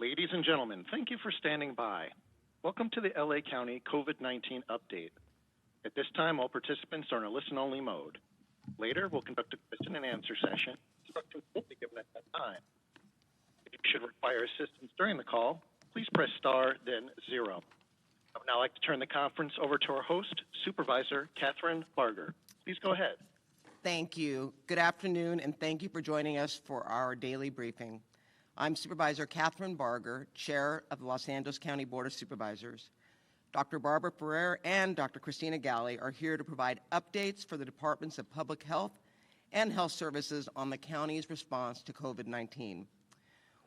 Ladies and gentlemen, thank you for standing by. Welcome to the LA County COVID-19 update. At this time, all participants are in a listen-only mode. Later, we'll conduct a question and answer session. Instructions will be given at that time. If you should require assistance during the call, please press star, then 0. I would now like to turn the conference over to our host, Supervisor Kathryn Barger. Please go ahead. Thank you. Good afternoon, and thank you for joining us for our daily briefing. I'm Supervisor Kathryn Barger, Chair of the Los Angeles County Board of Supervisors. Dr. Barbara Ferrer and Dr. Christina Galley are here to provide updates for the Departments of Public Health and Health Services on the county's response to COVID-19.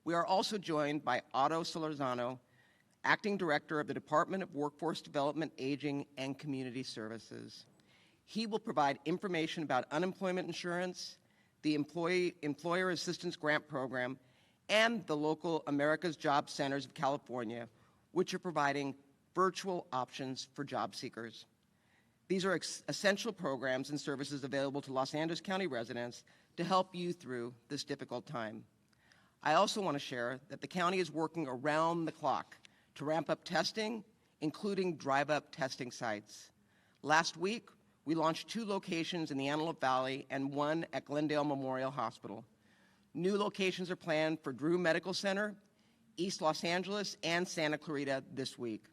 We are also joined by Otto Solorzano, Acting Director of the Department of Workforce Development, Aging, and Community Services. He will provide information about unemployment insurance, the Employer Assistance Grant Program, and the local America's Job Centers of California, which are providing virtual options for job seekers. These are essential programs and services available to Los Angeles County residents to help you through this difficult time. I also want to share that the county is working around the clock to ramp up testing, including drive-up testing sites. Last week, we launched 2 locations in the Antelope Valley and 1 at Glendale Memorial Hospital. New locations are planned for Drew Medical Center, East Los Angeles, and Santa Clarita this week.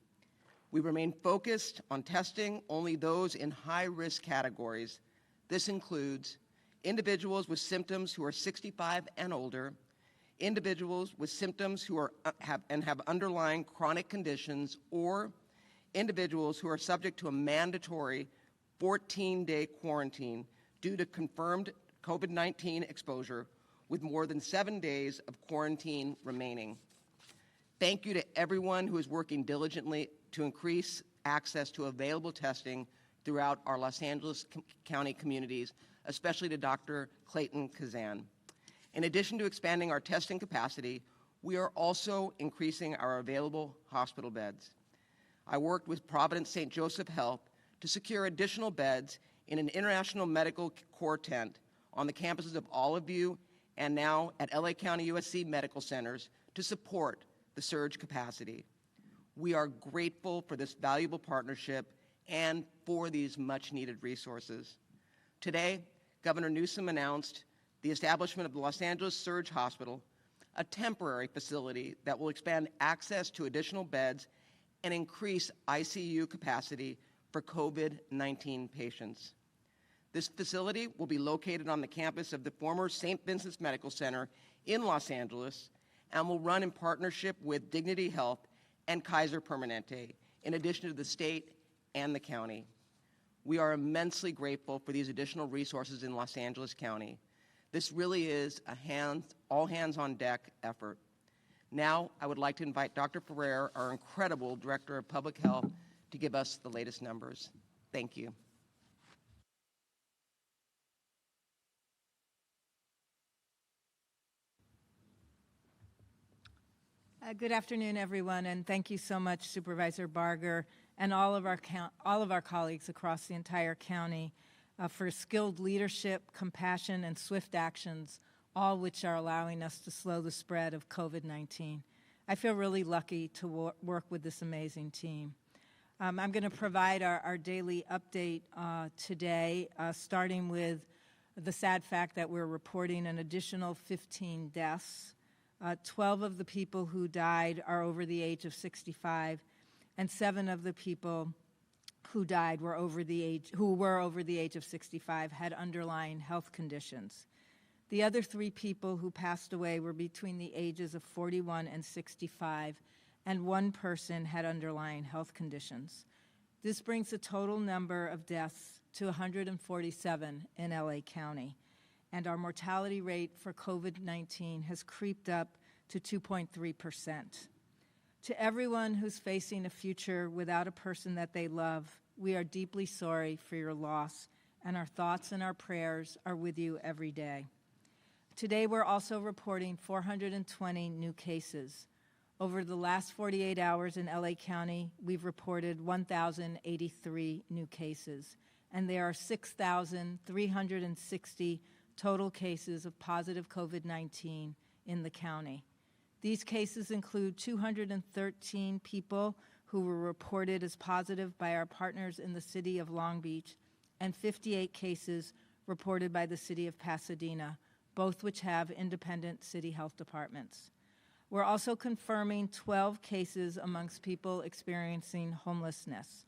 We remain focused on testing only those in high-risk categories. This includes individuals with symptoms who are 65 and older, individuals with symptoms who have underlying chronic conditions, or individuals who are subject to a mandatory 14-day quarantine due to confirmed COVID-19 exposure with more than 7 days of quarantine remaining. Thank you to everyone who is working diligently to increase access to available testing throughout our Los Angeles County communities, especially to Dr. Clayton Kazan. In addition to expanding our testing capacity, we are also increasing our available hospital beds. I worked with Providence St. Joseph Health to secure additional beds in an International Medical Corps tent on the campuses of Olive View and now at LA County USC Medical Centers to support the surge capacity. We are grateful for this valuable partnership and for these much-needed resources. Today, Governor Newsom announced the establishment of the Los Angeles Surge Hospital, a temporary facility that will expand access to additional beds and increase ICU capacity for COVID-19 patients. This facility will be located on the campus of the former St. Vincent's Medical Center in Los Angeles and will run in partnership with Dignity Health and Kaiser Permanente, in addition to the state and the county. We are immensely grateful for these additional resources in Los Angeles County. This really is a all hands on deck effort. Now, I would like to invite Dr. Ferrer, our incredible Director of Public Health, to give us the latest numbers. Thank you. Good afternoon, everyone, and thank you so much, Supervisor Barger, and all of our colleagues across the entire county for skilled leadership, compassion, and swift actions, all which are allowing us to slow the spread of COVID-19. I feel really lucky to work with this amazing team. I'm going to provide our daily update today, starting with the sad fact that we're reporting an additional 15 deaths. 12 of the people who died are over the age of 65, and 7 of the people who died were over the age of 65 had underlying health conditions. The other 3 people who passed away were between the ages of 41 and 65, and 1 person had underlying health conditions. This brings the total number of deaths to 147 in LA County, and our mortality rate for COVID-19 has creeped up to 2.3%. To everyone who's facing a future without a person that they love, we are deeply sorry for your loss, and our thoughts and our prayers are with you every day. Today, we're also reporting 420 new cases. Over the last 48 hours in LA County, we've reported 1,083 new cases, and there are 6,360 total cases of positive COVID-19 in the county. These cases include 213 people who were reported as positive by our partners in the city of Long Beach, and 58 cases reported by the city of Pasadena, both which have independent city health departments. We're also confirming 12 cases amongst people experiencing homelessness.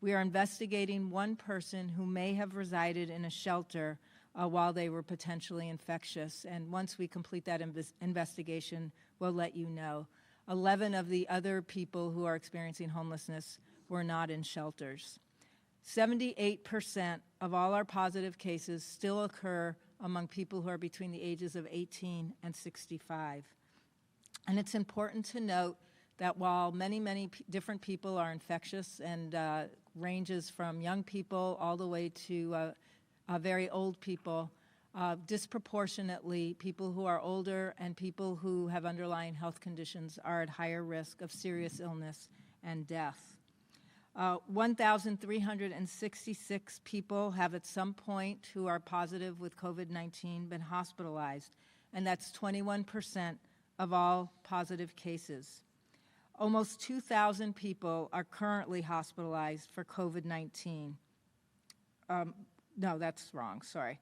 We are investigating one person who may have resided in a shelter while they were potentially infectious, and once we complete that investigation, we'll let you know. 11 of the other people who are experiencing homelessness were not in shelters. 78% of all our positive cases still occur among people who are between the ages of 18 and 65. And it's important to note that while many different people are infectious and ranges from young people all the way to very old people, disproportionately, people who are older and people who have underlying health conditions are at higher risk of serious illness and death. 1,366 people have at some point who are positive with COVID-19 been hospitalized, and that's 21% of all positive cases. Almost 2,000 people are currently hospitalized for COVID-19. No, that's wrong, sorry.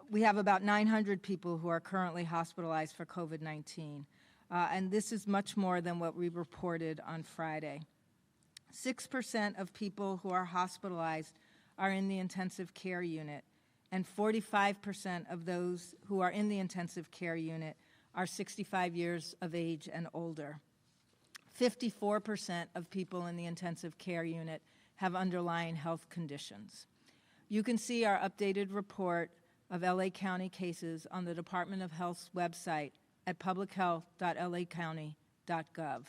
We have about 900 people who are currently hospitalized for COVID-19, and this is much more than what we reported on Friday. 6% of people who are hospitalized are in the intensive care unit, and 45% of those who are in the intensive care unit are 65 years of age and older. 54% of people in the intensive care unit have underlying health conditions. You can see our updated report of LA County cases on the Department of Health's website at publichealth.lacounty.gov.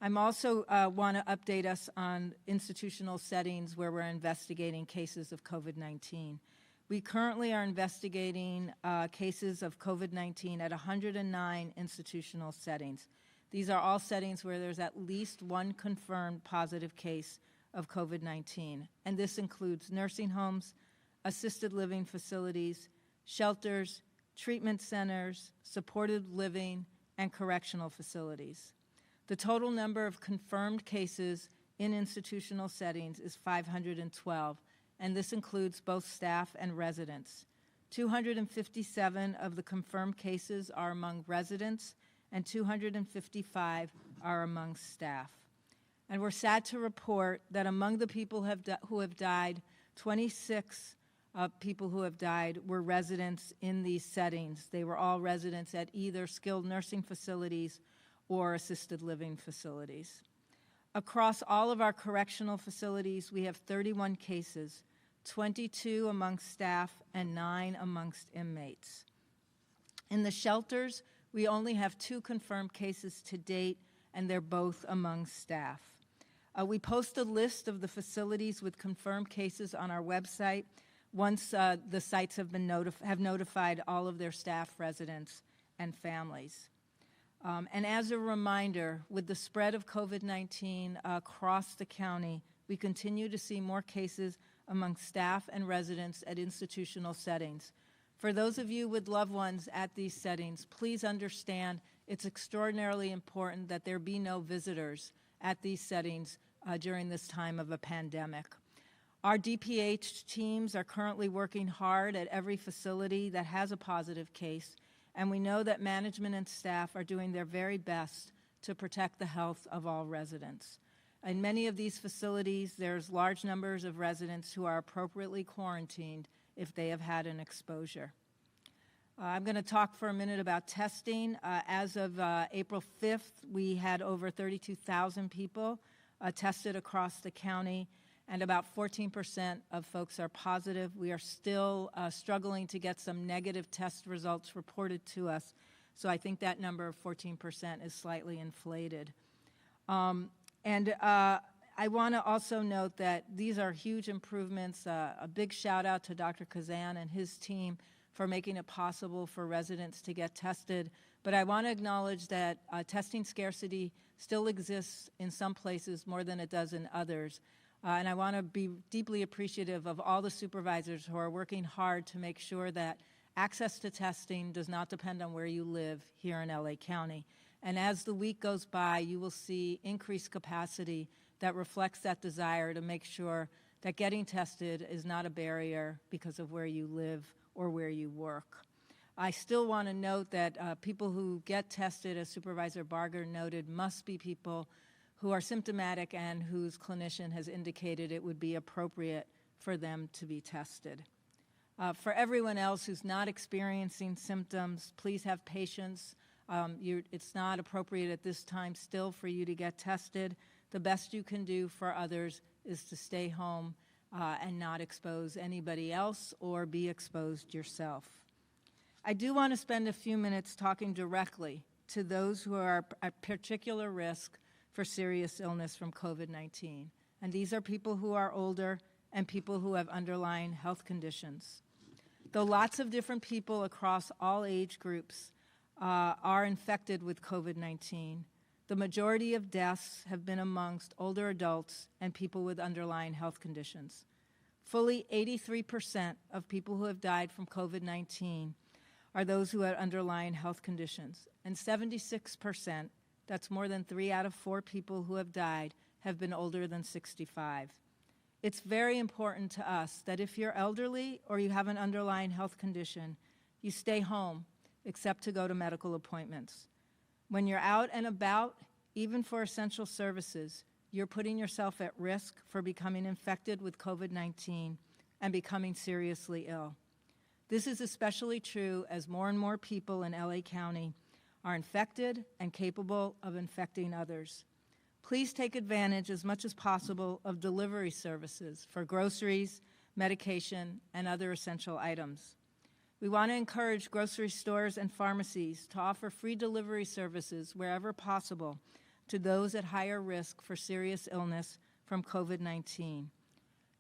I'm also want to update us on institutional settings where we're investigating cases of COVID-19. We currently are investigating cases of COVID-19 at 109 institutional settings. These are all settings where there's at least one confirmed positive case of COVID-19, and this includes nursing homes, assisted living facilities, shelters, treatment centers, supported living, and correctional facilities. The total number of confirmed cases in institutional settings is 512, and this includes both staff and residents. 257 of the confirmed cases are among residents, and 255 are among staff. And we're sad to report that among the people who have died, 26 people who have died were residents in these settings. They were all residents at either skilled nursing facilities or assisted living facilities. Across all of our correctional facilities, we have 31 cases, 22 amongst staff and 9 amongst inmates. In the shelters, we only have 2 confirmed cases to date, and they're both among staff. We post a list of the facilities with confirmed cases on our website once the sites have notified all of their staff, residents, and families. And as a reminder, with the spread of COVID-19 across the county, we continue to see more cases among staff and residents at institutional settings. For those of you with loved ones at these settings, please understand it's extraordinarily important that there be no visitors at these settings during this time of a pandemic. Our DPH teams are currently working hard at every facility that has a positive case, and we know that management and staff are doing their very best to protect the health of all residents. In many of these facilities, there's large numbers of residents who are appropriately quarantined if they have had an exposure. I'm going to talk for a minute about testing. As of April 5th, we had over 32,000 people tested across the county, and about 14% of folks are positive. We are still struggling to get some negative test results reported to us, so I think that number of 14% is slightly inflated. I want to also note that these are huge improvements. A big shout out to Dr. Kazan and his team for making it possible for residents to get tested. But I want to acknowledge that testing scarcity still exists in some places more than it does in others. And I want to be deeply appreciative of all the supervisors who are working hard to make sure that Access to testing does not depend on where you live here in LA County. And as the week goes by, you will see increased capacity that reflects that desire to make sure that getting tested is not a barrier because of where you live or where you work. I still want to note that people who get tested, as Supervisor Barger noted, must be people who are symptomatic and whose clinician has indicated it would be appropriate for them to be tested. For everyone else who's not experiencing symptoms, please have patience. It's not appropriate at this time still for you to get tested. The best you can do for others is to stay home and not expose anybody else or be exposed yourself. I do want to spend a few minutes talking directly to those who are at particular risk for serious illness from COVID-19. And these are people who are older and people who have underlying health conditions. Though lots of different people across all age groups are infected with COVID-19, the majority of deaths have been amongst older adults and people with underlying health conditions. Fully 83% of people who have died from COVID-19 are those who have underlying health conditions, and 76%, that's more than 3 out of 4 people who have died, have been older than 65. It's very important to us that if you're elderly or you have an underlying health condition, you stay home, except to go to medical appointments. When you're out and about, even for essential services, you're putting yourself at risk for becoming infected with COVID-19 and becoming seriously ill. This is especially true as more and more people in LA County are infected and capable of infecting others. Please take advantage as much as possible of delivery services for groceries, medication, and other essential items. We want to encourage grocery stores and pharmacies to offer free delivery services wherever possible to those at higher risk for serious illness from COVID-19.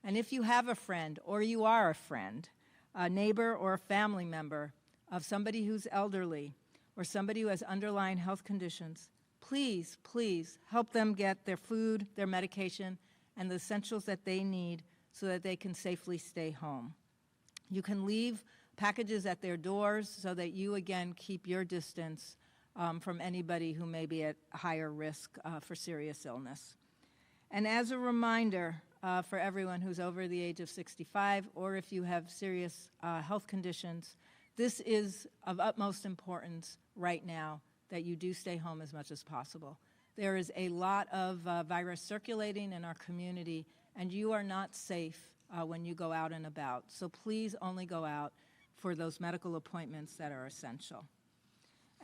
And if you have a friend, or you are a friend, a neighbor or a family member of somebody who's elderly or somebody who has underlying health conditions, please, please help them get their food, their medication, and the essentials that they need so that they can safely stay home. You can leave packages at their doors so that you, again, keep your distance from anybody who may be at higher risk for serious illness. And as a reminder, for everyone who's over the age of 65, or if you have serious health conditions, this is of utmost importance right now that you do stay home as much as possible. There is a lot of virus circulating in our community, and you are not safe when you go out and about. So please only go out for those medical appointments that are essential.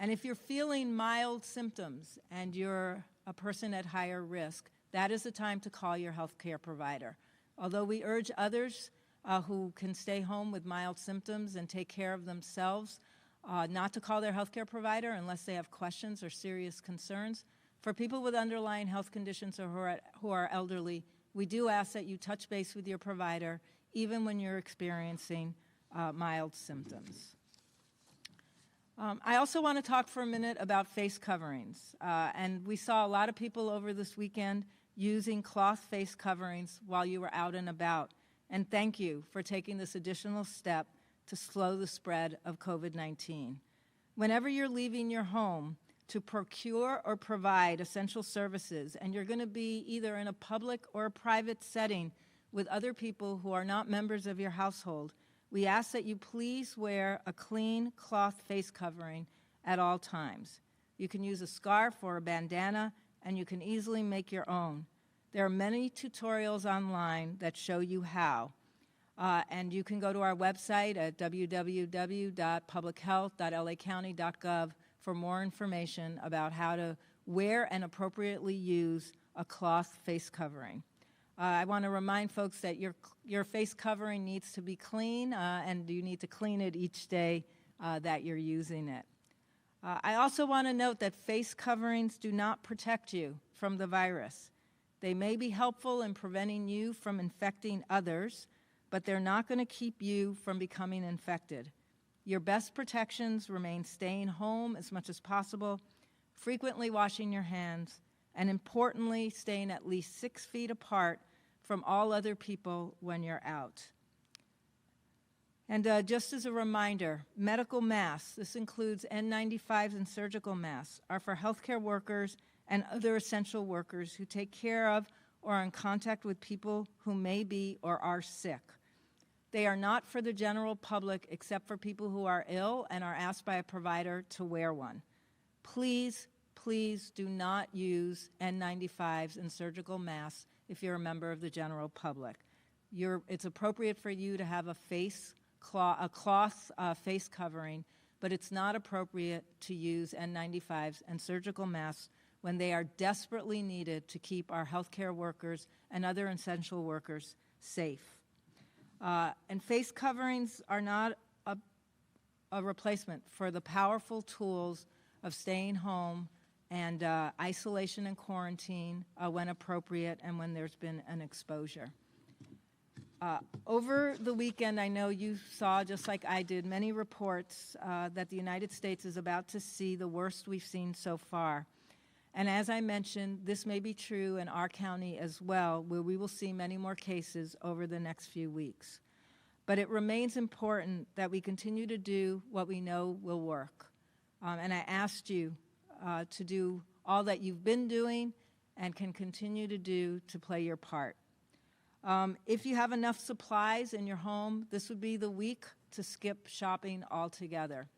And if you're feeling mild symptoms and you're a person at higher risk, that is the time to call your health care provider. Although we urge others who can stay home with mild symptoms and take care of themselves not to call their health care provider unless they have questions or serious concerns, for people with underlying health conditions or who are elderly, we do ask that you touch base with your provider even when you're experiencing mild symptoms. I also want to talk for a minute about face coverings. And we saw a lot of people over this weekend using cloth face coverings while you were out and about. And thank you for taking this additional step to slow the spread of COVID-19. Whenever you're leaving your home to procure or provide essential services, and you're going to be either in a public or a private setting with other people who are not members of your household, we ask that you please wear a clean cloth face covering at all times. You can use a scarf or a bandana, and you can easily make your own. There are many tutorials online that show you how. And you can go to our website at www.publichealth.lacounty.gov for more information about how to wear and appropriately use a cloth face covering. I want to remind folks that your face covering needs to be clean, and you need to clean it each day that you're using it. I also want to note that face coverings do not protect you from the virus. They may be helpful in preventing you from infecting others, but they're not going to keep you from becoming infected. Your best protections remain staying home as much as possible, frequently washing your hands, and importantly, staying at least 6 feet apart from all other people when you're out. And just as a reminder, medical masks, this includes N95s and surgical masks, are for healthcare workers and other essential workers who take care of or are in contact with people who may be or are sick. They are not for the general public except for people who are ill and are asked by a provider to wear one. Please, please do not use N95s and surgical masks if you're a member of the general public. It's appropriate for you to have a cloth face covering, but it's not appropriate to use N95s and surgical masks when they are desperately needed to keep our healthcare workers and other essential workers safe. And face coverings are not a replacement for the powerful tools of staying home and isolation and quarantine when appropriate and when there's been an exposure. Over the weekend, I know you saw, just like I did, many reports that the United States is about to see the worst we've seen so far. And as I mentioned, this may be true in our county as well, where we will see many more cases over the next few weeks. But it remains important that we continue to do what we know will work. And I asked you to do all that you've been doing and can continue to do to play your part. If you have enough supplies in your home, this would be the week to skip shopping altogether.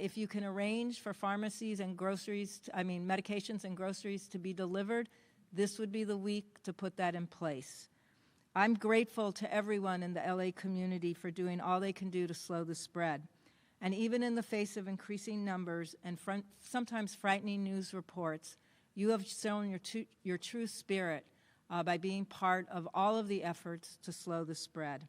If you can arrange for pharmacies and medications and groceries to be delivered, this would be the week to put that in place. I'm grateful to everyone in the LA community for doing all they can do to slow the spread. And even in the face of increasing numbers and sometimes frightening news reports, you have shown your true spirit by being part of all of the efforts to slow the spread.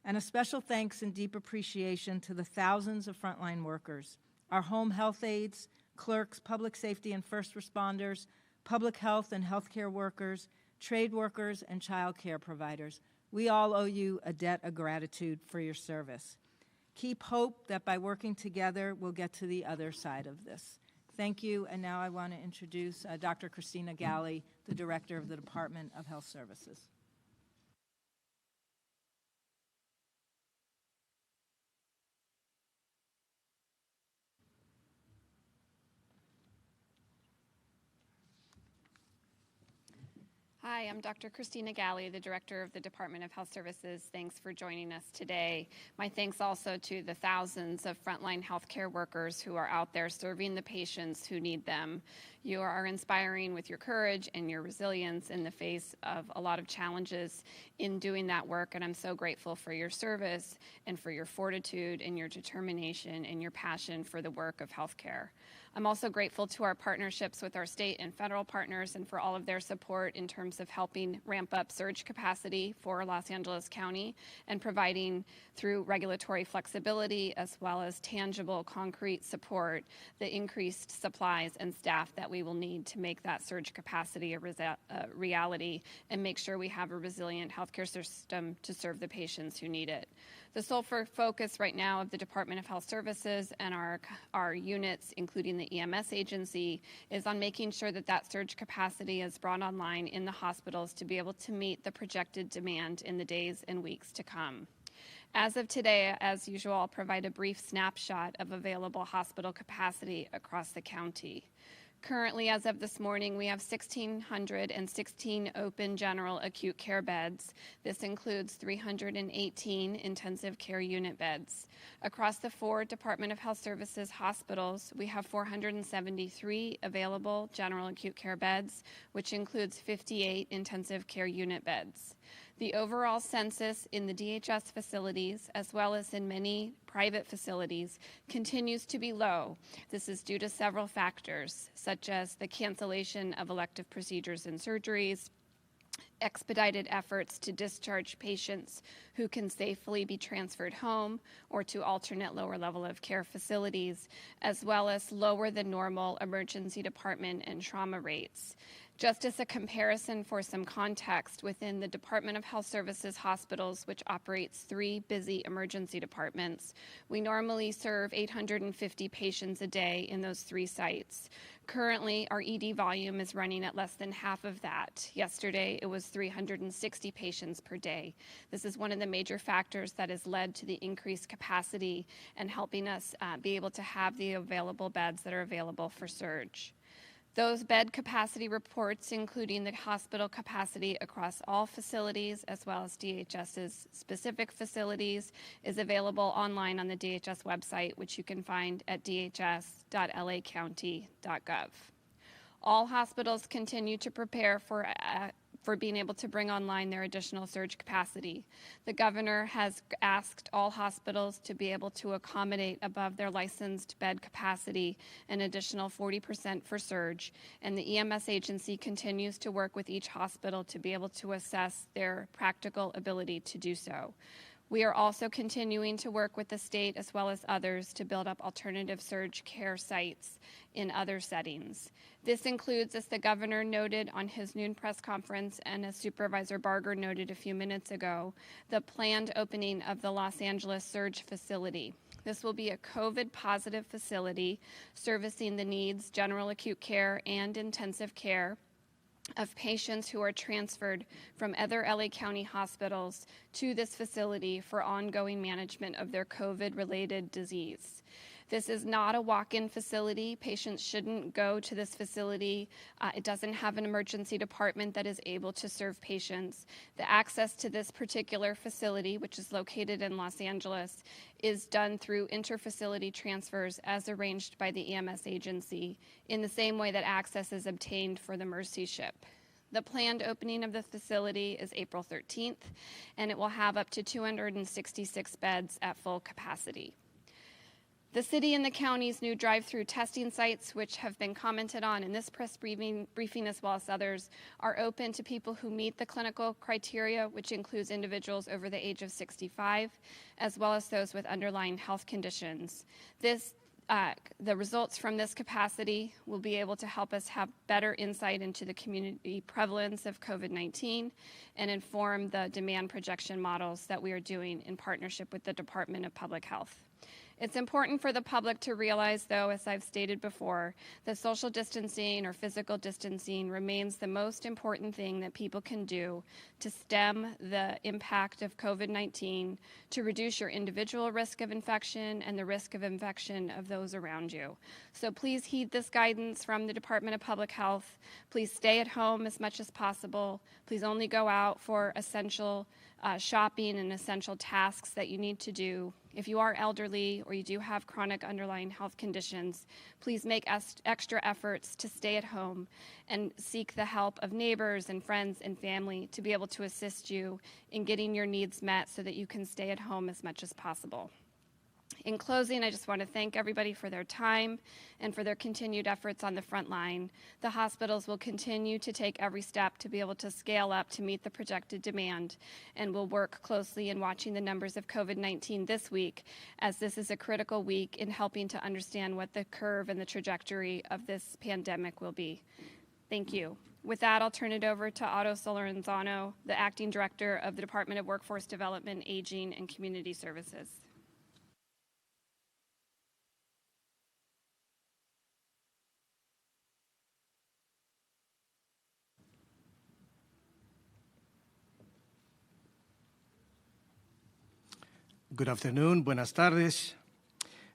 And a special thanks and deep appreciation to the thousands of frontline workers, our home health aides, clerks, public safety and first responders, public health and healthcare workers, trade workers, and child care providers. We all owe you a debt of gratitude for your service. Keep hope that by working together, we'll get to the other side of this. Thank you, and now I want to introduce Dr. Christina Galley, the Director of the Department of Health Services. Hi, I'm Dr. Christina Galley, the Director of the Department of Health Services. Thanks for joining us today. My thanks also to the thousands of frontline healthcare workers who are out there serving the patients who need them. You are inspiring with your courage and your resilience in the face of a lot of challenges in doing that work, and I'm so grateful for your service and for your fortitude and your determination and your passion for the work of healthcare. I'm also grateful to our partnerships with our state and federal partners and for all of their support in terms of helping ramp up surge capacity for Los Angeles County and providing through regulatory flexibility as well as tangible, concrete support the increased supplies and staff that we will need to make that surge capacity a reality and make sure we have a resilient healthcare system to serve the patients who need it. The sole focus right now of the Department of Health Services and our units, including the EMS agency, is on making sure that that surge capacity is brought online in the hospitals to be able to meet the projected demand in the days and weeks to come. As of today, as usual, I'll provide a brief snapshot of available hospital capacity across the county. Currently, as of this morning, we have 1,616 open general acute care beds. This includes 318 intensive care unit beds. Across the 4 Department of Health Services hospitals, we have 473 available general acute care beds, which includes 58 intensive care unit beds. The overall census in the DHS facilities, as well as in many private facilities, continues to be low. This is due to several factors, such as the cancellation of elective procedures and surgeries, expedited efforts to discharge patients who can safely be transferred home or to alternate lower level of care facilities, as well as lower than normal emergency department and trauma rates. Just as a comparison for some context, within the Department of Health Services hospitals, which operates 3 busy emergency departments, we normally serve 850 patients a day in those 3 sites. Currently, our ED volume is running at less than half of that. Yesterday, it was 360 patients per day. This is one of the major factors that has led to the increased capacity and helping us be able to have the available beds that are available for surge. Those bed capacity reports, including the hospital capacity across all facilities as well as DHS's specific facilities, is available online on the DHS website, which you can find at dhs.lacounty.gov. All hospitals continue to prepare for being able to bring online their additional surge capacity. The governor has asked all hospitals to be able to accommodate above their licensed bed capacity an additional 40% for surge, and the EMS agency continues to work with each hospital to be able to assess their practical ability to do so. We are also continuing to work with the state as well as others to build up alternative surge care sites in other settings. This includes, as the governor noted on his noon press conference and as Supervisor Barger noted a few minutes ago, the planned opening of the Los Angeles Surge Facility. This will be a COVID-positive facility servicing the needs, general acute care, and intensive care of patients who are transferred from other LA County hospitals to this facility for ongoing management of their COVID-related disease. This is not a walk-in facility. Patients shouldn't go to this facility. It doesn't have an emergency department that is able to serve patients. The access to this particular facility, which is located in Los Angeles, is done through interfacility transfers as arranged by the EMS agency, in the same way that access is obtained for the Mercy ship. The planned opening of the facility is April 13th, and it will have up to 266 beds at full capacity. The city and the county's new drive-through testing sites, which have been commented on in this press briefing as well as others, are open to people who meet the clinical criteria, which includes individuals over the age of 65, as well as those with underlying health conditions. The results from this capacity will be able to help us have better insight into the community prevalence of COVID-19 and inform the demand projection models that we are doing in partnership with the Department of Public Health. It's important for the public to realize, though, as I've stated before, that social distancing or physical distancing remains the most important thing that people can do to stem the impact of COVID-19, to reduce your individual risk of infection and the risk of infection of those around you. So please heed this guidance from the Department of Public Health. Please stay at home as much as possible. Please only go out for essential shopping and essential tasks that you need to do. If you are elderly or you do have chronic underlying health conditions, please make extra efforts to stay at home and seek the help of neighbors and friends and family to be able to assist you in getting your needs met so that you can stay at home as much as possible. In closing, I just want to thank everybody for their time and for their continued efforts on the front line. The hospitals will continue to take every step to be able to scale up to meet the projected demand, and will work closely in watching the numbers of COVID-19 this week, as this is a critical week in helping to understand what the curve and the trajectory of this pandemic will be. Thank you. With that, I'll turn it over to Otto Solorzano, the Acting Director of the Department of Workforce Development, Aging, and Community Services. Good afternoon, buenas tardes.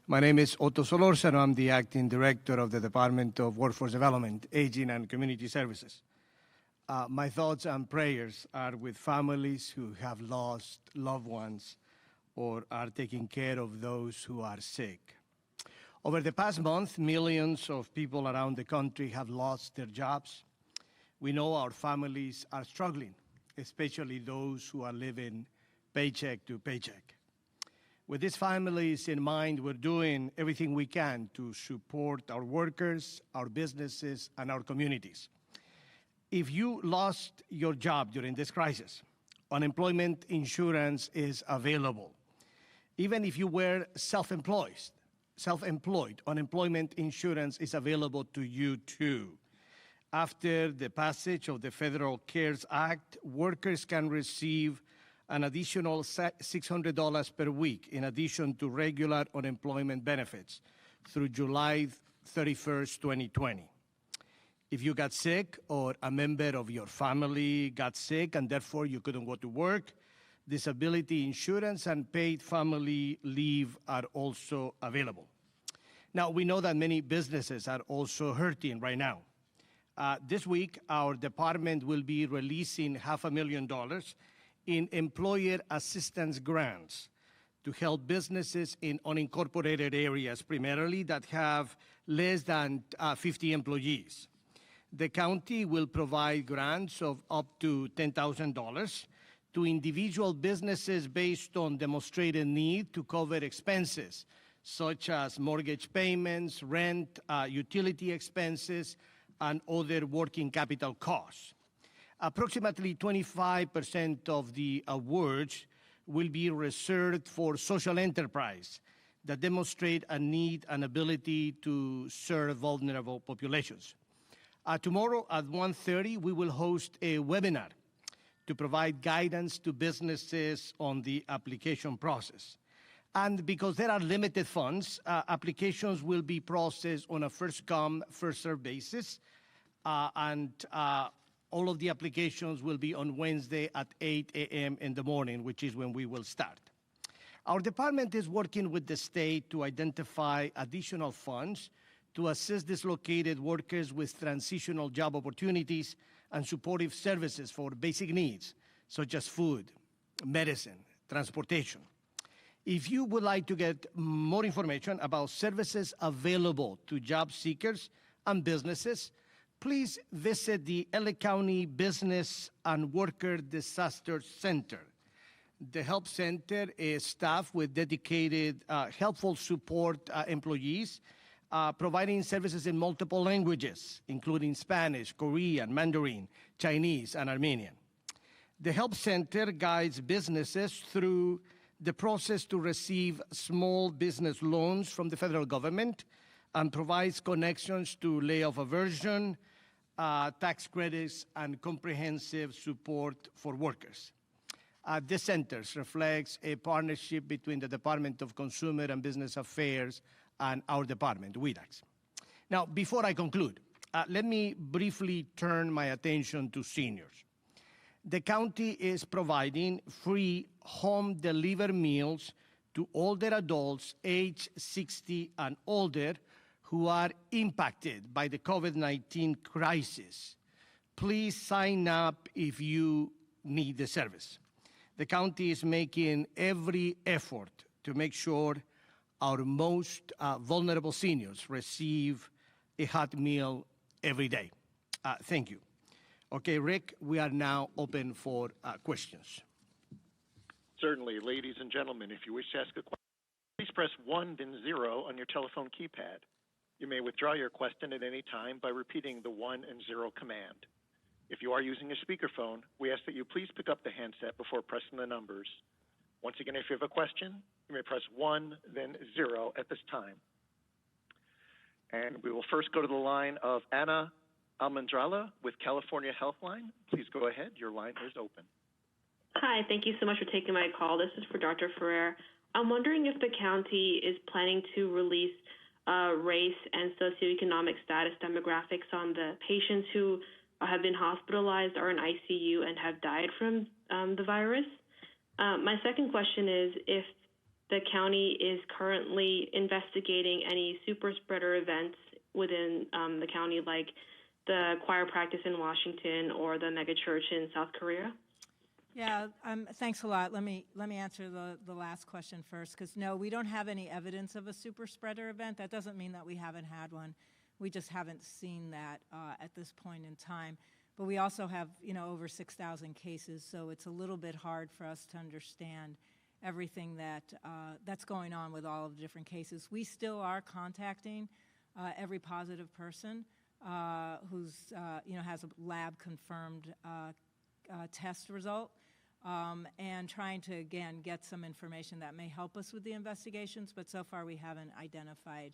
My name is Otto Solorzano. I'm the Acting Director of the Department of Workforce Development, Aging, and Community Services. My thoughts and prayers are with families who have lost loved ones or are taking care of those who are sick. Over the past month, millions of people around the country have lost their jobs. We know our families are struggling, especially those who are living paycheck to paycheck. With these families in mind, we're doing everything we can to support our workers, our businesses, and our communities. If you lost your job during this crisis, unemployment insurance is available. Even if you were self-employed, unemployment insurance is available to you too. After the passage of the Federal CARES Act, workers can receive an additional $600 per week in addition to regular unemployment benefits through July 31st, 2020. If you got sick or a member of your family got sick and therefore you couldn't go to work, disability insurance and paid family leave are also available. Now, we know that many businesses are also hurting right now. This week, our department will be releasing $500,000 in employer assistance grants to help businesses in unincorporated areas, primarily that have less than 50 employees. The county will provide grants of up to $10,000 to individual businesses based on demonstrated need to cover expenses, such as mortgage payments, rent, utility expenses, and other working capital costs. Approximately 25% of the awards will be reserved for social enterprise that demonstrate a need and ability to serve vulnerable populations. Tomorrow at 1:30, we will host a webinar to provide guidance to businesses on the application process. And because there are limited funds, applications will be processed on a first-come, first-served basis, and all of the applications will be on Wednesday at 8 a.m. in the morning, which is when we will start. Our department is working with the state to identify additional funds to assist dislocated workers with transitional job opportunities and supportive services for basic needs, such as food, medicine, transportation. If you would like to get more information about services available to job seekers and businesses, please visit the LA County Business and Worker Disaster Center. The Help Center is staffed with dedicated helpful support employees, providing services in multiple languages, including Spanish, Korean, Mandarin, Chinese, and Armenian. The Help Center guides businesses through the process to receive small business loans from the federal government and provides connections to layoff aversion, tax credits, and comprehensive support for workers. This center reflects a partnership between the Department of Consumer and Business Affairs and our department, WIDAX. Now, before I conclude, let me briefly turn my attention to seniors. The county is providing free home-delivered meals to older adults aged 60 and older who are impacted by the COVID-19 crisis. Please sign up if you need the service. The county is making every effort to make sure our most vulnerable seniors receive a hot meal every day. Thank you. Okay, Rick, we are now open for questions. Certainly. Ladies and gentlemen, if you wish to ask a question, please press 1 then 0 on your telephone keypad. You may withdraw your question at any time by repeating the 1 and 0 command. If you are using a speakerphone, we ask that you please pick up the handset before pressing the numbers. Once again, if you have a question, you may press 1, then 0 at this time. And we will first go to the line of Anna Almendrala with California Healthline. Please go ahead. Your line is open. Hi, thank you so much for taking my call. This is for Dr. Ferrer. I'm wondering if the county is planning to release race and socioeconomic status demographics on the patients who have been hospitalized or in ICU and have died from the virus. My second question is if the county is currently investigating any super spreader events within the county, like the choir practice in Washington or the megachurch in South Korea. Yeah, thanks a lot. Let me answer the last question first, because no, we don't have any evidence of a super spreader event. That doesn't mean that we haven't had one. We just haven't seen that at this point in time. But we also have, over 6,000 cases, so it's a little bit hard for us to understand everything that's going on with all of the different cases. We still are contacting every positive person who's has a lab confirmed test result, and trying to again get some information that may help us with the investigations. But so far we haven't identified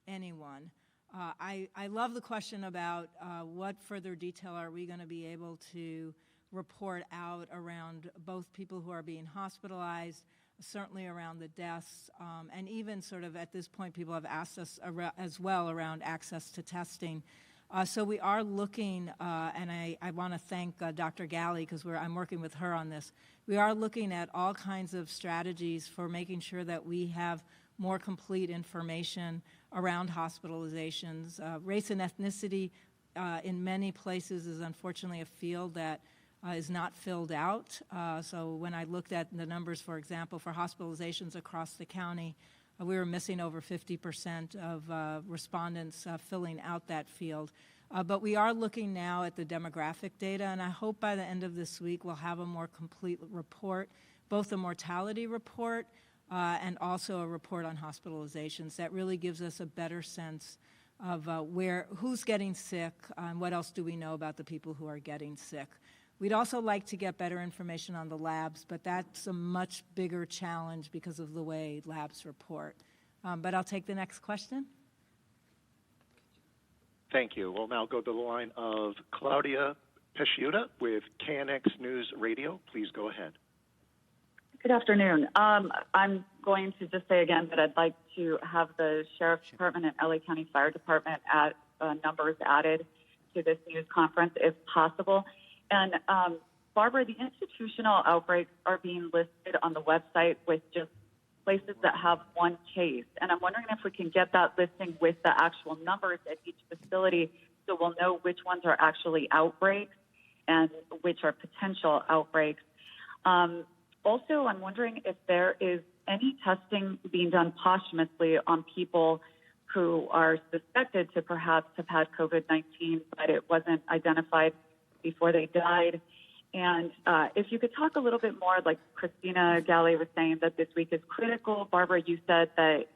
anyone. I love the question about what further detail are we going to be able to report out around both people who are being hospitalized, certainly around the deaths, and even sort of at this point people have asked us as well around access to testing. So we are looking, and I want to thank Dr. Galley because I'm working with her on this. We are looking at all kinds of strategies for making sure that we have more complete information around hospitalizations. Race and ethnicity in many places is unfortunately a field that is not filled out. So when I looked at the numbers, for example, for hospitalizations across the county, we were missing over 50% of respondents filling out that field. But we are looking now at the demographic data, and I hope by the end of this week we'll have a more complete report, both a mortality report and also a report on hospitalizations that really gives us a better sense of who's getting sick and what else do we know about the people who are getting sick. We'd also like to get better information on the labs, but that's a much bigger challenge because of the way labs report. But I'll take the next question. Thank you. We'll now go to the line of Claudia Pesciuta with KNX News Radio. Please go ahead. Good afternoon. I'm going to just say again that I'd like to have the Sheriff's Department and LA County Fire Department numbers added to this news conference if possible. And Barbara, the institutional outbreaks are being listed on the website with just places that have one case. And I'm wondering if we can get that listing with the actual numbers at each facility so we'll know which ones are actually outbreaks and which are potential outbreaks. Also, I'm wondering if there is any testing being done posthumously on people who are suspected to perhaps have had COVID-19, but it wasn't identified before they died. And if you could talk a little bit more, like Christina Galley was saying that this week is critical. Barbara, you said that,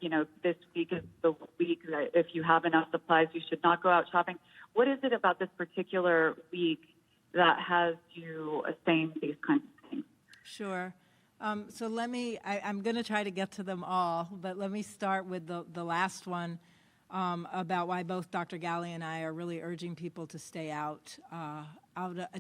this week is the week that if you have enough supplies, you should not go out shopping. What is it about this particular week that has you saying these kinds of things? Sure. So I'm going to try to get to them all, but let me start with the last one about why both Dr. Galley and I are really urging people to stay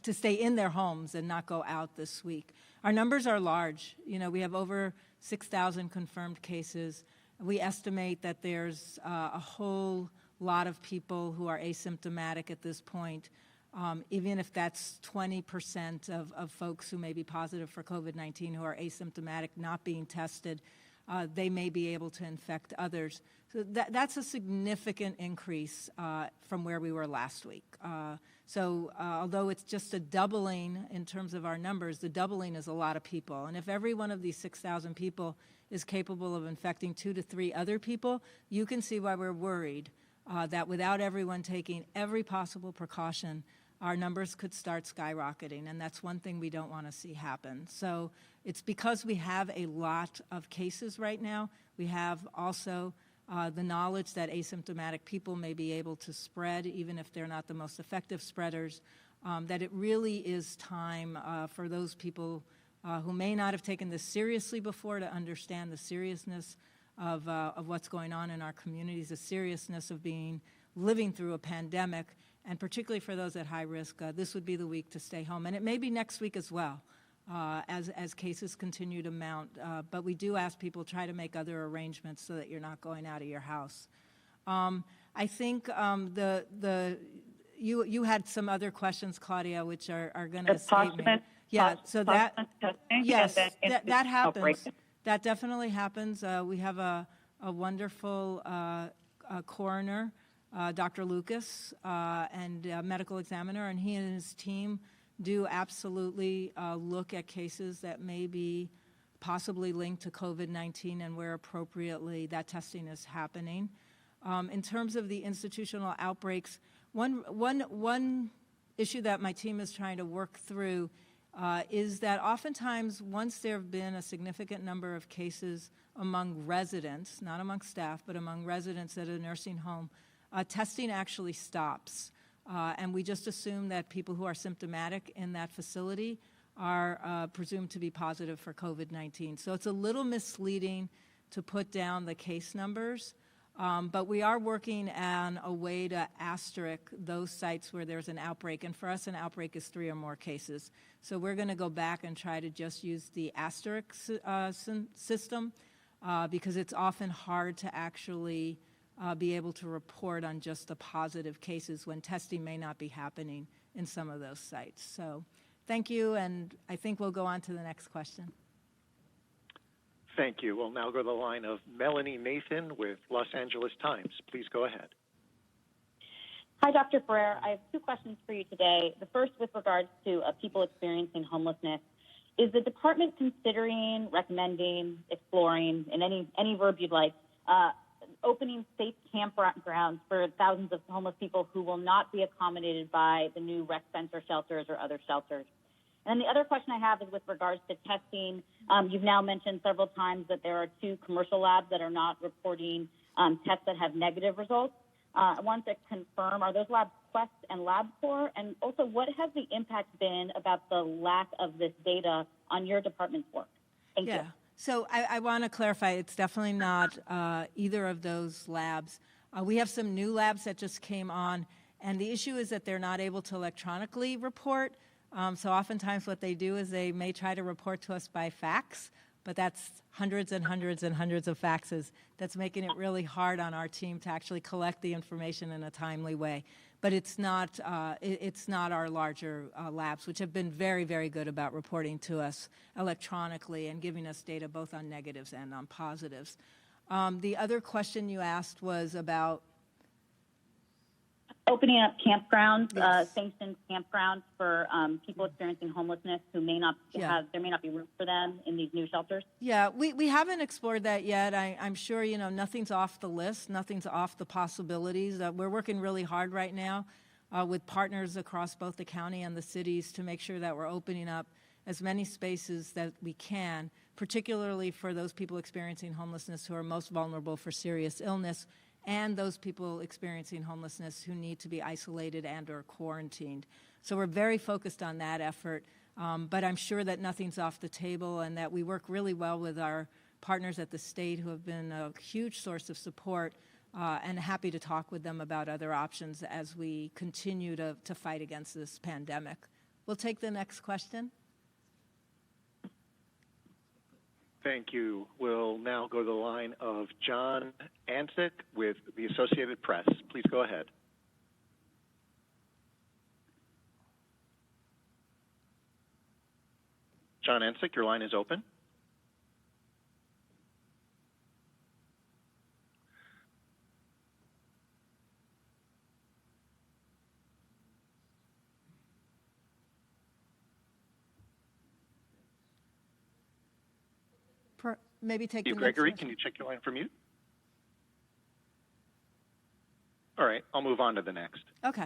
to stay in their homes and not go out this week. Our numbers are large. We have over 6,000 confirmed cases. We estimate that there's a whole lot of people who are asymptomatic at this point. Even if that's 20% of folks who may be positive for COVID-19 who are asymptomatic, not being tested, they may be able to infect others. So that's a significant increase from where we were last week. So although it's just a doubling in terms of our numbers, the doubling is a lot of people. And if every one of these 6,000 people is capable of infecting 2 to 3 other people, you can see why we're worried that without everyone taking every possible precaution, our numbers could start skyrocketing, and that's one thing we don't want to see happen. So it's because we have a lot of cases right now. We have also the knowledge that asymptomatic people may be able to spread, even if they're not the most effective spreaders, that it really is time for those people who may not have taken this seriously before to understand the seriousness of what's going on in our communities, the seriousness of living through a pandemic, and particularly for those at high risk, this would be the week to stay home. And it may be next week as well, as cases continue to mount. But we do ask people try to make other arrangements so that you're not going out of your house. I think you had some other questions, Claudia, which are going to escape me. Yeah, so that happens. That definitely happens. We have a wonderful coroner, Dr. Lucas, and a medical examiner, and he and his team do absolutely look at cases that may be possibly linked to COVID-19 and where appropriately that testing is happening. In terms of the institutional outbreaks, one issue that my team is trying to work through is that oftentimes once there have been a significant number of cases among residents, not among staff, but among residents at a nursing home, testing actually stops. And we just assume that people who are symptomatic in that facility are presumed to be positive for COVID-19. So it's a little misleading to put down the case numbers, but we are working on a way to asterisk those sites where there's an outbreak. And for us, an outbreak is 3 or more cases. So we're going to go back and try to just use the asterisk system because it's often hard to actually be able to report on just the positive cases when testing may not be happening in some of those sites. So thank you, and I think we'll go on to the next question. Thank you. We'll now go to the line of Melanie Nathan with Los Angeles Times. Please go ahead. Hi, Dr. Ferrer. I have two questions for you today. The first with regards to people experiencing homelessness. Is the department considering, recommending, exploring, in any verb you'd like, opening safe campgrounds for thousands of homeless people who will not be accommodated by the new rec center shelters or other shelters? And then the other question I have is with regards to testing. You've now mentioned several times that there are 2 commercial labs that are not reporting tests that have negative results. I want to confirm, are those labs Quest and LabCorp? And also, what has the impact been about the lack of this data on your department's work? Thank you. So I want to clarify, it's definitely not either of those labs. We have some new labs that just came on, and the issue is that they're not able to electronically report. So oftentimes what they do is they may try to report to us by fax, but that's hundreds and hundreds and hundreds of faxes. That's making it really hard on our team to actually collect the information in a timely way. But it's not our larger labs, which have been very, very good about reporting to us electronically and giving us data both on negatives and on positives. The other question you asked was about opening up campgrounds, yes. sanctioned campgrounds for people experiencing homelessness who may not have, there may not be room for them in these new shelters? Yeah, we haven't explored that yet. I'm sure, nothing's off the list, nothing's off the possibilities. We're working really hard right now with partners across both the county and the cities to make sure that we're opening up as many spaces that we can, particularly for those people experiencing homelessness who are most vulnerable for serious illness, and those people experiencing homelessness who need to be isolated and or quarantined. So we're very focused on that effort, but I'm sure that nothing's off the table and that we work really well with our partners at the state who have been a huge source of support and happy to talk with them about other options as we continue to fight against this pandemic. We'll take the next question. Thank you. We'll now go to the line of John Ansick with the Associated Press. Please go ahead. John Ansick, your line is open. Maybe take the next Gregory, question. can you check your line for mute? All right, I'll move on to the next. Okay,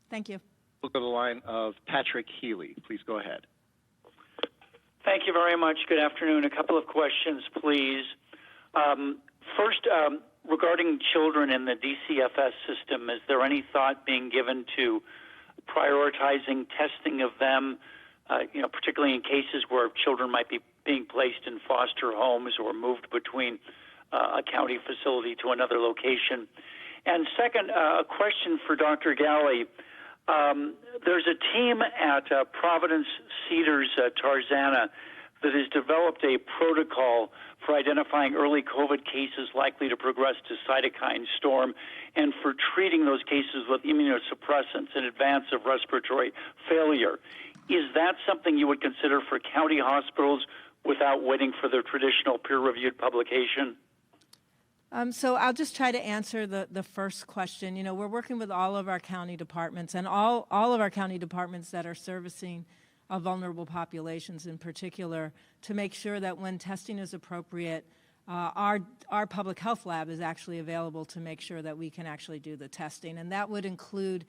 thank you. We'll go to the line of Patrick Healy. Please go ahead. Thank you very much. Good afternoon. A couple of questions, please. First, regarding children in the DCFS system, is there any thought being given to prioritizing testing of them, particularly in cases where children might be being placed in foster homes or moved between a county facility to another location? And second, a question for Dr. Galley. There's a team at Providence Cedars Tarzana that has developed a protocol for identifying early COVID cases likely to progress to cytokine storm and for treating those cases with immunosuppressants in advance of respiratory failure. Is that something you would consider for county hospitals without waiting for their traditional peer-reviewed publication? So I'll just try to answer the first question. We're working with all of our county departments and all of our county departments that are servicing vulnerable populations in particular to make sure that when testing is appropriate, our public health lab is actually available to make sure that we can actually do the testing. And that would include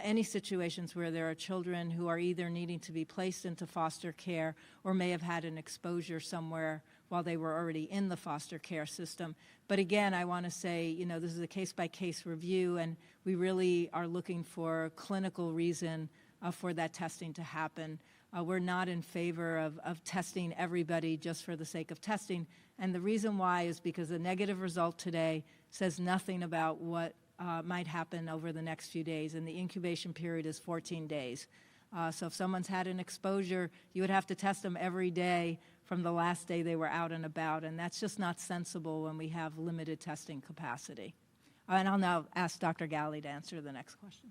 any situations where there are children who are either needing to be placed into foster care or may have had an exposure somewhere while they were already in the foster care system. But again, I want to say, this is a case-by-case review, and we really are looking for clinical reason for that testing to happen. We're not in favor of testing everybody just for the sake of testing. And the reason why is because the negative result today says nothing about what might happen over the next few days, and the incubation period is 14 days. So if someone's had an exposure, you would have to test them every day from the last day they were out and about, and that's just not sensible when we have limited testing capacity. And I'll now ask Dr. Galley to answer the next question.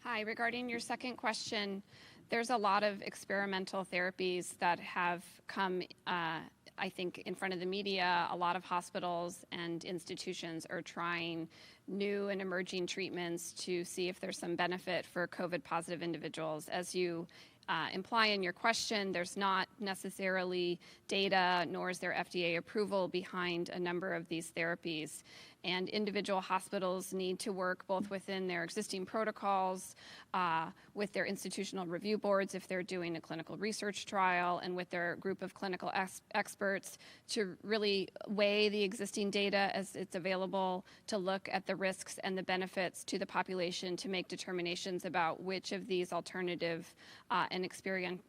Hi, regarding your second question, there's a lot of experimental therapies that have come, I think, in front of the media. A lot of hospitals and institutions are trying new and emerging treatments to see if there's some benefit for COVID-positive individuals. As you imply in your question, there's not necessarily data, nor is there FDA approval behind a number of these therapies. And individual hospitals need to work both within their existing protocols, with their institutional review boards if they're doing a clinical research trial, and with their group of clinical experts to really weigh the existing data as it's available, to look at the risks and the benefits to the population, to make determinations about which of these alternative and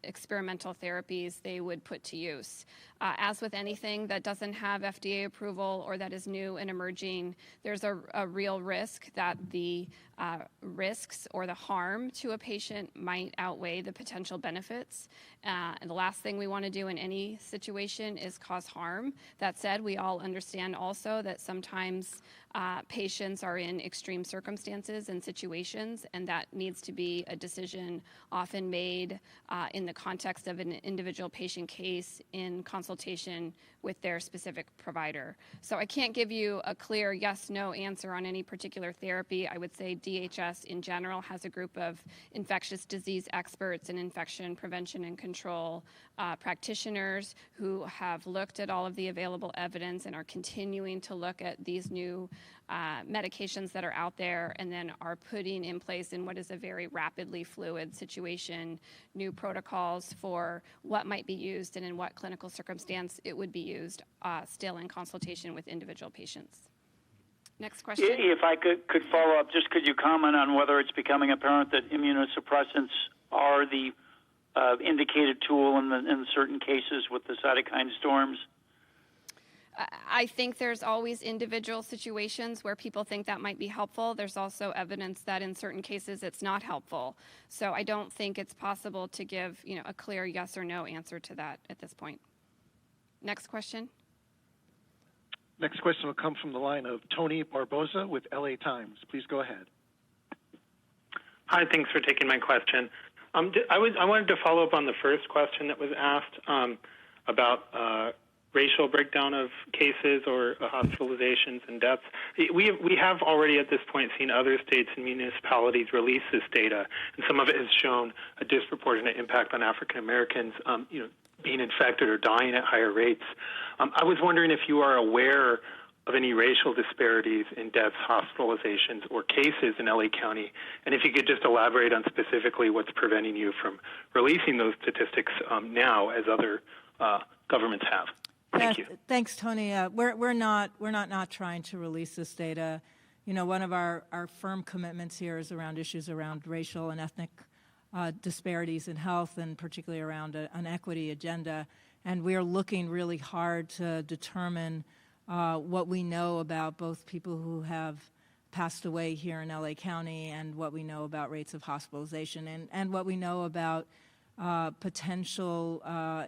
experimental therapies they would put to use. As with anything that doesn't have FDA approval or that is new and emerging, there's a real risk that the risks or the harm to a patient might outweigh the potential benefits. And the last thing we want to do in any situation is cause harm. That said, we all understand also that sometimes patients are in extreme circumstances and situations, and that needs to be a decision often made in the context of an individual patient case in consultation with their specific provider. So I can't give you a clear yes-no answer on any particular therapy. I would say DHS in general has a group of infectious disease experts and infection prevention and control practitioners who have looked at all of the available evidence and are continuing to look at these new medications that are out there, and then are putting in place, in what is a very rapidly fluid situation, new protocols for what might be used and in what clinical circumstance it would be used, still in consultation with individual patients. Next question. If I could follow up, just could you comment on whether it's becoming apparent that immunosuppressants are the indicated tool in certain cases with the cytokine storms? I think there's always individual situations where people think that might be helpful. There's also evidence that in certain cases it's not helpful. So I don't think it's possible to give, a clear yes or no answer to that at this point. Next question. Next question will come from the line of Tony Barboza with LA Times. Please go ahead. Hi, thanks for taking my question. I wanted to follow up on the first question that was asked about racial breakdown of cases or hospitalizations and deaths. We have already at this point seen other states and municipalities release this data, and some of it has shown a disproportionate impact on African Americans, being infected or dying at higher rates. I was wondering if you are aware of any racial disparities in deaths, hospitalizations, or cases in LA County, and if you could just elaborate on specifically what's preventing you from releasing those statistics now, as other governments have. Thank you. Thanks, Tony. We're not trying to release this data. One of our firm commitments here is around issues around racial and ethnic disparities in health, and particularly around an equity agenda. And we are looking really hard to determine what we know about both people who have passed away here in LA County, and what we know about rates of hospitalization, and what we know about potential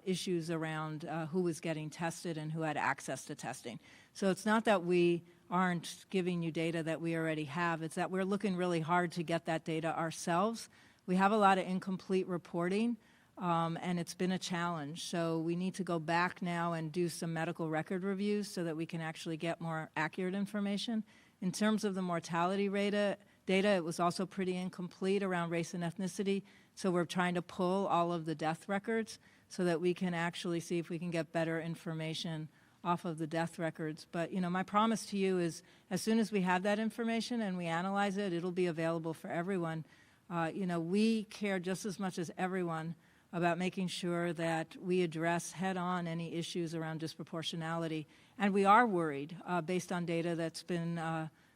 issues around who was getting tested and who had access to testing. So it's not that we aren't giving you data that we already have, it's that we're looking really hard to get that data ourselves. We have a lot of incomplete reporting, and it's been a challenge. So we need to go back now and do some medical record reviews so that we can actually get more accurate information. In terms of the mortality data, it was also pretty incomplete around race and ethnicity. So we're trying to pull all of the death records so that we can actually see if we can get better information off of the death records. But, my promise to you is, as soon as we have that information and we analyze it, it'll be available for everyone. We care just as much as everyone about making sure that we address head-on any issues around disproportionality. And we are worried, based on data that's been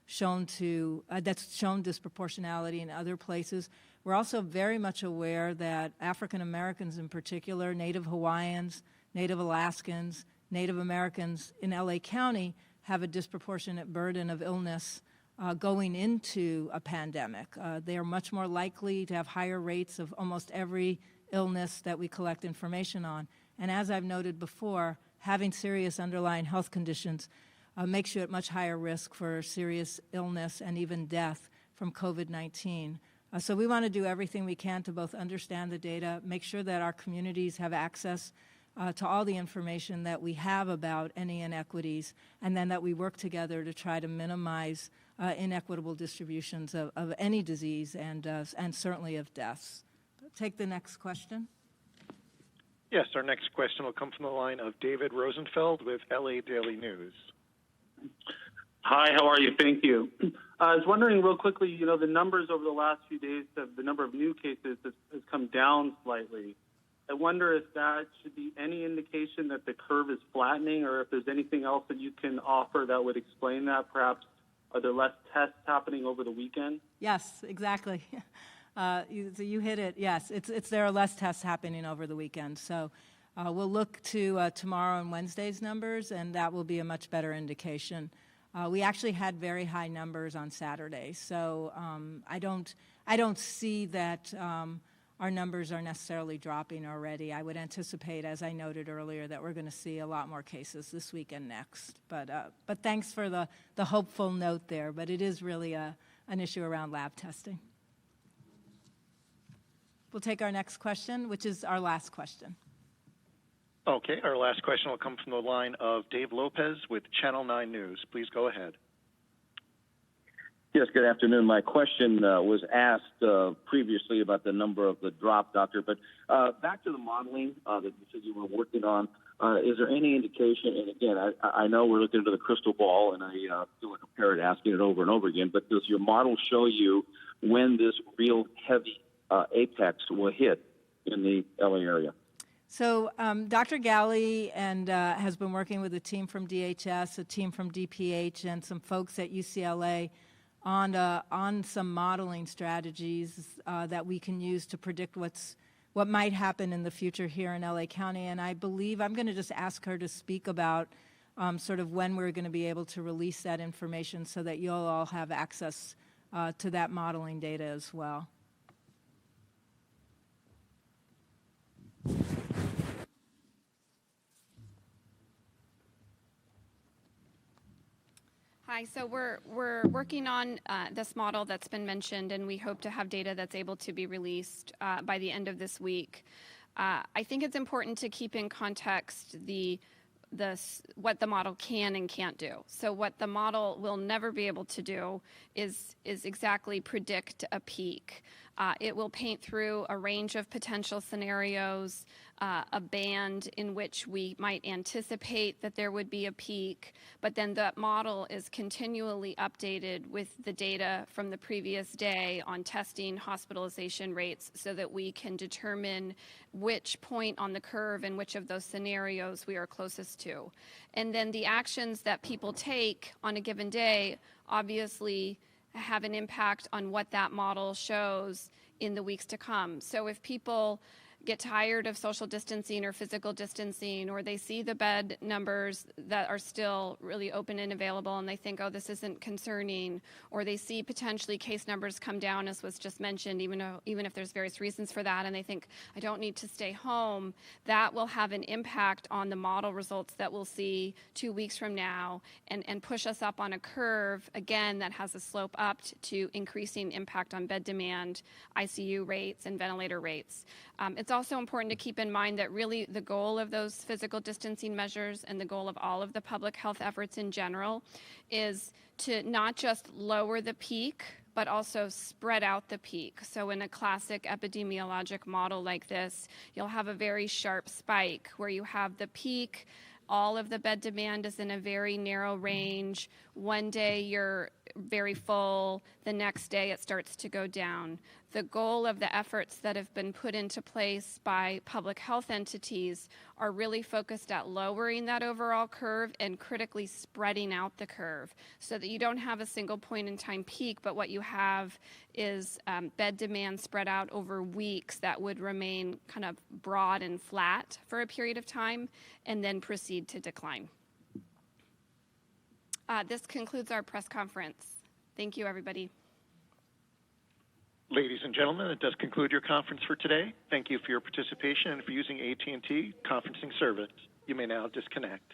shown disproportionality in other places. We're also very much aware that African Americans in particular, Native Hawaiians, Native Alaskans, Native Americans in LA County have a disproportionate burden of illness going into a pandemic. They are much more likely to have higher rates of almost every illness that we collect information on. And as I've noted before, having serious underlying health conditions makes you at much higher risk for serious illness and even death from COVID-19. So we want to do everything we can to both understand the data, make sure that our communities have access to all the information that we have about any inequities, and then that we work together to try to minimize inequitable distributions of any disease and certainly of deaths. Take the next question. Yes, our next question will come from the line of David Rosenfeld with LA Daily News. Hi, how are you? Thank you. I was wondering real quickly, the numbers over the last few days, the number of new cases has come down slightly. I wonder if that should be any indication that the curve is flattening, or if there's anything else that you can offer that would explain that. Perhaps are there less tests happening over the weekend? Yes, exactly. You hit it. Yes, there are less tests happening over the weekend. So we'll look to tomorrow and Wednesday's numbers, and that will be a much better indication. We actually had very high numbers on Saturday, so I don't see that our numbers are necessarily dropping already. I would anticipate, as I noted earlier, that we're going to see a lot more cases this week and next. But thanks for the hopeful note there. But it is really an issue around lab testing. We'll take our next question, which is our last question. Okay, our last question will come from the line of Dave Lopez with Channel 9 News. Please go ahead. Yes, good afternoon. My question was asked previously about the number of the drop, Doctor, but back to the modeling that you said you were working on. Is there any indication, and again, I know we're looking into the crystal ball, and I feel like a parrot asking it over and over again, but does your model show you when this real heavy apex will hit in the LA area? So Dr. Galley has been working with a team from DHS, a team from DPH, and some folks at UCLA on some modeling strategies that we can use to predict what might happen in the future here in LA County. And I believe I'm going to just ask her to speak about sort of when we're going to be able to release that information so that you'll all have access to that modeling data as well. Hi, so we're working on this model that's been mentioned, and we hope to have data that's able to be released by the end of this week. I think it's important to keep in context what the model can and can't do. So what the model will never be able to do is exactly predict a peak. It will paint through a range of potential scenarios, a band in which we might anticipate that there would be a peak, but then that model is continually updated with the data from the previous day on testing, hospitalization rates, so that we can determine which point on the curve and which of those scenarios we are closest to. And then the actions that people take on a given day obviously have an impact on what that model shows in the weeks to come. So if people get tired of social distancing or physical distancing, or they see the bed numbers that are still really open and available and they think, oh, this isn't concerning, or they see potentially case numbers come down, as was just mentioned, even if there's various reasons for that, and they think, I don't need to stay home, that will have an impact on the model results that we'll see 2 weeks from now and push us up on a curve, again, that has a slope up to increasing impact on bed demand, ICU rates, and ventilator rates. It's also important to keep in mind that really the goal of those physical distancing measures and the goal of all of the public health efforts in general is to not just lower the peak, but also spread out the peak. So in a classic epidemiologic model like this, you'll have a very sharp spike where you have the peak, all of the bed demand is in a very narrow range. One day you're very full, the next day it starts to go down. The goal of the efforts that have been put into place by public health entities are really focused at lowering that overall curve and critically spreading out the curve so that you don't have a single point in time peak, but what you have is bed demand spread out over weeks that would remain kind of broad and flat for a period of time and then proceed to decline. This concludes our press conference. Thank you, everybody. Ladies and gentlemen, that does conclude your conference for today. Thank you for your participation and for using AT&T conferencing service. You may now disconnect.